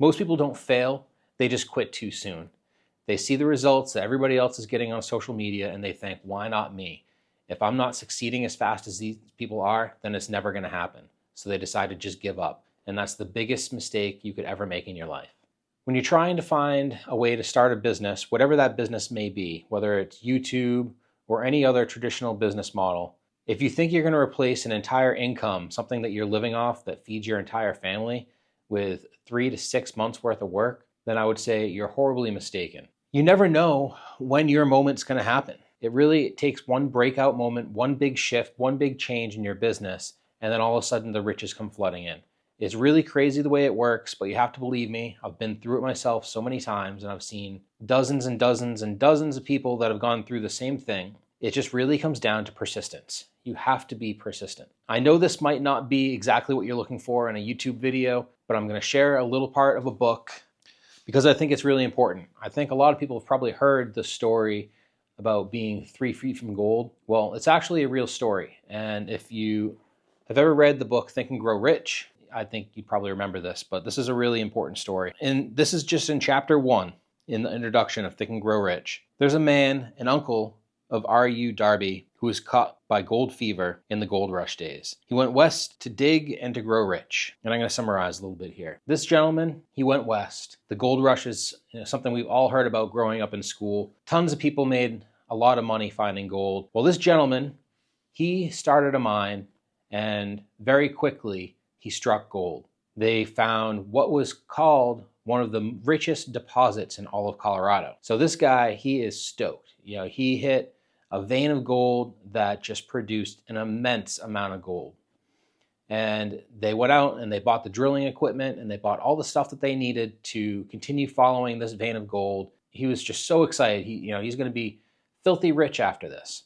Most people don't fail, they just quit too soon. They see the results that everybody else is getting on social media and they think, why not me? If I'm not succeeding as fast as these people are, then it's never going to happen. So they decide to just give up. And that's the biggest mistake you could ever make in your life. When you're trying to find a way to start a business, whatever that business may be, whether it's YouTube or any other traditional business model, if you think you're going to replace an entire income, something that you're living off that feeds your entire family, with 3 to 6 months worth of work, then I would say you're horribly mistaken. You never know when your moment's going to happen. It really takes one breakout moment, one big shift, one big change in your business, and then all of a sudden the riches come flooding in. It's really crazy the way it works, but you have to believe me. I've been through it myself so many times, and I've seen dozens and dozens and dozens of people that have gone through the same thing. It just really comes down to persistence. You have to be persistent. I know this might not be exactly what you're looking for in a YouTube video, but I'm going to share a little part of a book because I think it's really important. I think a lot of people have probably heard the story about being 3 feet from gold. Well, it's actually a real story. And if you have ever read the book Think and Grow Rich, I think you'd probably remember this, but this is a really important story. And this is just in chapter 1 in the introduction of Think and Grow Rich. There's a man, an uncle of R.U. Darby, who was caught by gold fever in the gold rush days. He went west to dig and to grow rich. And I'm going to summarize a little bit here. This gentleman, he went west. The gold rush is something we've all heard about growing up in school. Tons of people made a lot of money finding gold. Well, this gentleman, he started a mine, and very quickly he struck gold. They found what was called one of the richest deposits in all of Colorado. So this guy, he is stoked. He hit a vein of gold that just produced an immense amount of gold. And they went out and they bought the drilling equipment and they bought all the stuff that they needed to continue following this vein of gold. He was just so excited. He's going to be filthy rich after this.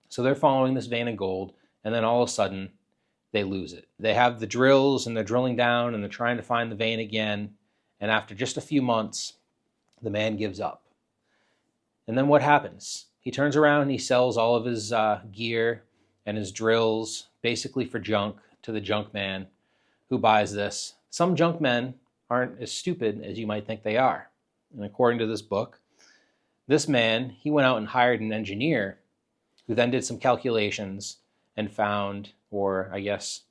So they're following this vein of gold, and then all of a sudden they lose it. They have the drills and they're drilling down and they're trying to find the vein again. And after just a few months, the man gives up. And then what happens? He turns around and he sells all of his gear and his drills basically for junk to the junk man who buys this. Some junk men aren't as stupid as you might think they are. And according to this book, this man, he went out and hired an engineer who then did some calculations and found, or I guess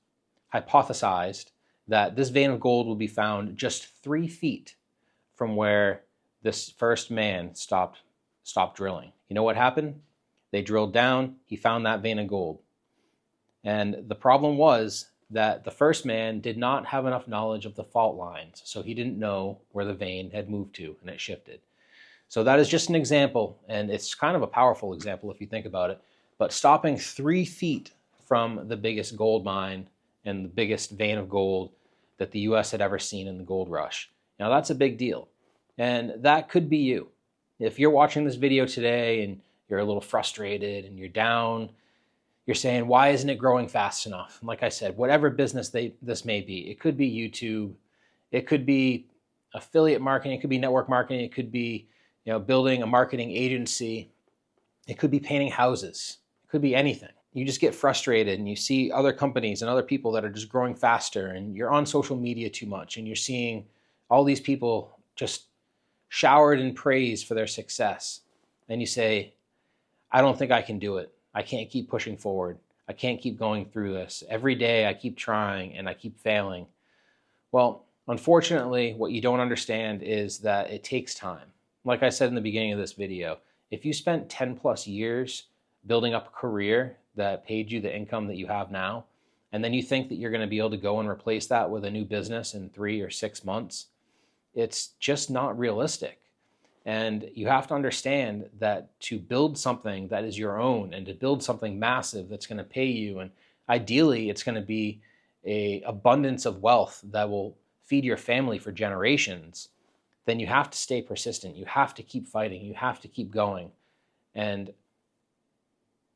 hypothesized, that this vein of gold will be found just 3 feet from where this first man stopped drilling. You know what happened? They drilled down, he found that vein of gold. And the problem was that the first man did not have enough knowledge of the fault lines, so he didn't know where the vein had moved to and it shifted. So that is just an example, and it's kind of a powerful example if you think about it. But stopping 3 feet from the biggest gold mine and the biggest vein of gold that the U.S. had ever seen in the gold rush. Now that's a big deal. And that could be you. If you're watching this video today and you're a little frustrated and you're down, you're saying, why isn't it growing fast enough? And like I said, whatever business this may be, it could be YouTube, it could be affiliate marketing, it could be network marketing, it could be building a marketing agency, it could be painting houses, it could be anything. You just get frustrated and you see other companies and other people that are just growing faster, and you're on social media too much and you're seeing all these people just showered in praise for their success. And you say, I don't think I can do it. I can't keep pushing forward. I can't keep going through this. Every day I keep trying and I keep failing. Well, unfortunately, what you don't understand is that it takes time. Like I said in the beginning of this video, if you spent 10 plus years building up a career that paid you the income that you have now, and then you think that you're going to be able to go and replace that with a new business in 3 or 6 months, it's just not realistic. And you have to understand that to build something that is your own and to build something massive that's going to pay you, and ideally it's going to be an abundance of wealth that will feed your family for generations, then you have to stay persistent. You have to keep fighting. You have to keep going. And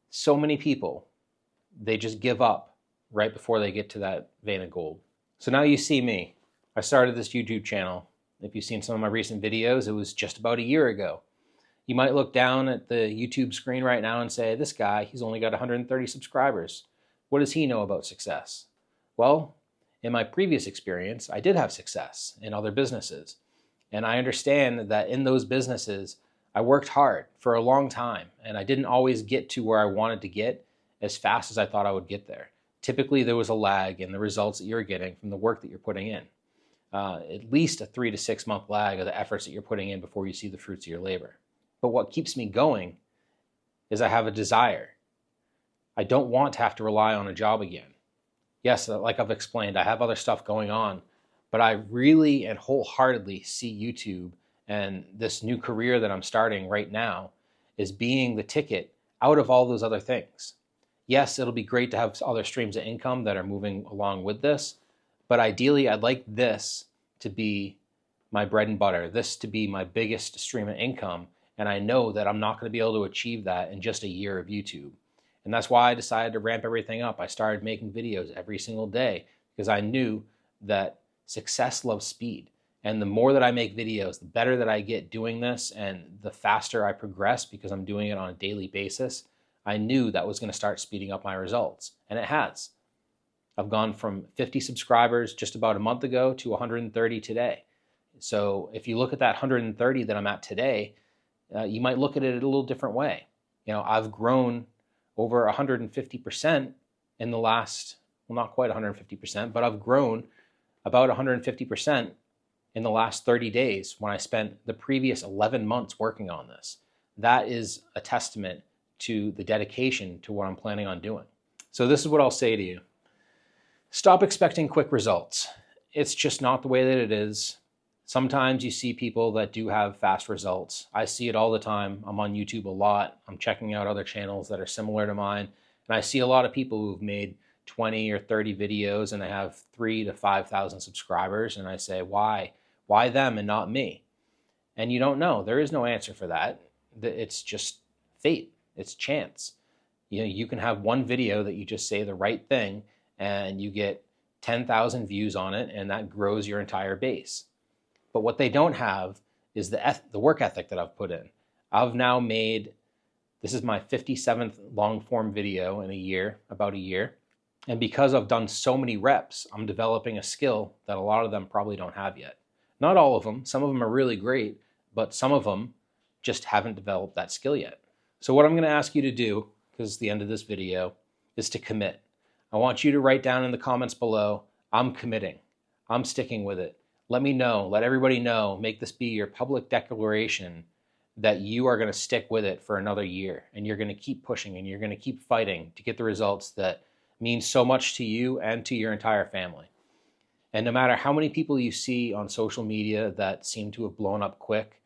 so many people, they just give up right before they get to that vein of gold. So now you see me. I started this YouTube channel. If you've seen some of my recent videos, it was just about a year ago. You might look down at the YouTube screen right now and say, this guy, he's only got 130 subscribers. What does he know about success? Well, in my previous experience, I did have success in other businesses. And I understand that in those businesses, I worked hard for a long time and I didn't always get to where I wanted to get as fast as I thought I would get there. Typically, there was a lag in the results that you're getting from the work that you're putting in. At least a 3 to 6 month lag of the efforts that you're putting in before you see the fruits of your labor. But what keeps me going is I have a desire. I don't want to have to rely on a job again. Yes, like I've explained, I have other stuff going on, but I really and wholeheartedly see YouTube and this new career that I'm starting right now as being the ticket out of all those other things. Yes, it'll be great to have other streams of income that are moving along with this, but ideally I'd like this to be my bread and butter, this to be my biggest stream of income, and I know that I'm not going to be able to achieve that in just a year of YouTube. And that's why I decided to ramp everything up. I started making videos every single day because I knew that success loves speed. And the more that I make videos, the better that I get doing this and the faster I progress because I'm doing it on a daily basis, I knew that was going to start speeding up my results. And it has. I've gone from 50 subscribers just about a month ago to 130 today. So if you look at that 130 that I'm at today, you might look at it a little different way. You know, I've grown over 150% in the last, well, not quite 150%, but I've grown about 150% in the last 30 days when I spent the previous 11 months working on this. That is a testament to the dedication to what I'm planning on doing. So this is what I'll say to you. Stop expecting quick results. It's just not the way that it is. Sometimes you see people that do have fast results. I see it all the time. I'm on YouTube a lot. I'm checking out other channels that are similar to mine. And I see a lot of people who've made 20 or 30 videos and they have 3,000 to 5,000 subscribers. And I say, why? Why them and not me? And you don't know. There is no answer for that. It's just fate. It's chance. You know, you can have one video that you just say the right thing and you get 10,000 views on it and that grows your entire base. But what they don't have is the work ethic that I've put in. I've now made, this is my 57th long form video in a year, about a year. And because I've done so many reps, I'm developing a skill that a lot of them probably don't have yet. Not all of them. Some of them are really great, but some of them just haven't developed that skill yet. So what I'm going to ask you to do, because it's the end of this video, is to commit. I want you to write down in the comments below, I'm committing. I'm sticking with it. Let me know, let everybody know, make this be your public declaration that you are going to stick with it for another year and you're going to keep pushing and you're going to keep fighting to get the results that mean so much to you and to your entire family. And no matter how many people you see on social media that seem to have blown up quick,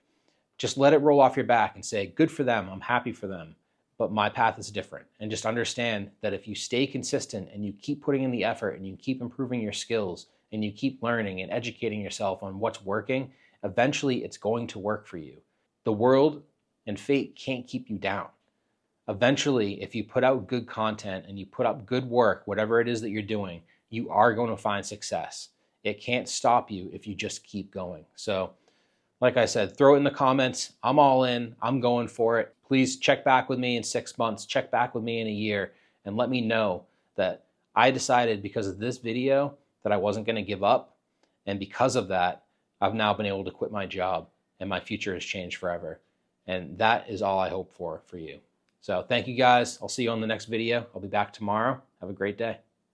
just let it roll off your back and say, good for them, I'm happy for them, but my path is different. And just understand that if you stay consistent and you keep putting in the effort and you keep improving your skills, and you keep learning and educating yourself on what's working, eventually it's going to work for you. The world and fate can't keep you down. Eventually, if you put out good content and you put up good work, whatever it is that you're doing, you are going to find success. It can't stop you if you just keep going. So, like I said, throw it in the comments. I'm all in. I'm going for it. Please check back with me in 6 months. Check back with me in a year and let me know that I decided because of this video that I wasn't going to give up. And because of that, I've now been able to quit my job and my future has changed forever. And that is all I hope for you. So thank you guys. I'll see you on the next video. I'll be back tomorrow. Have a great day.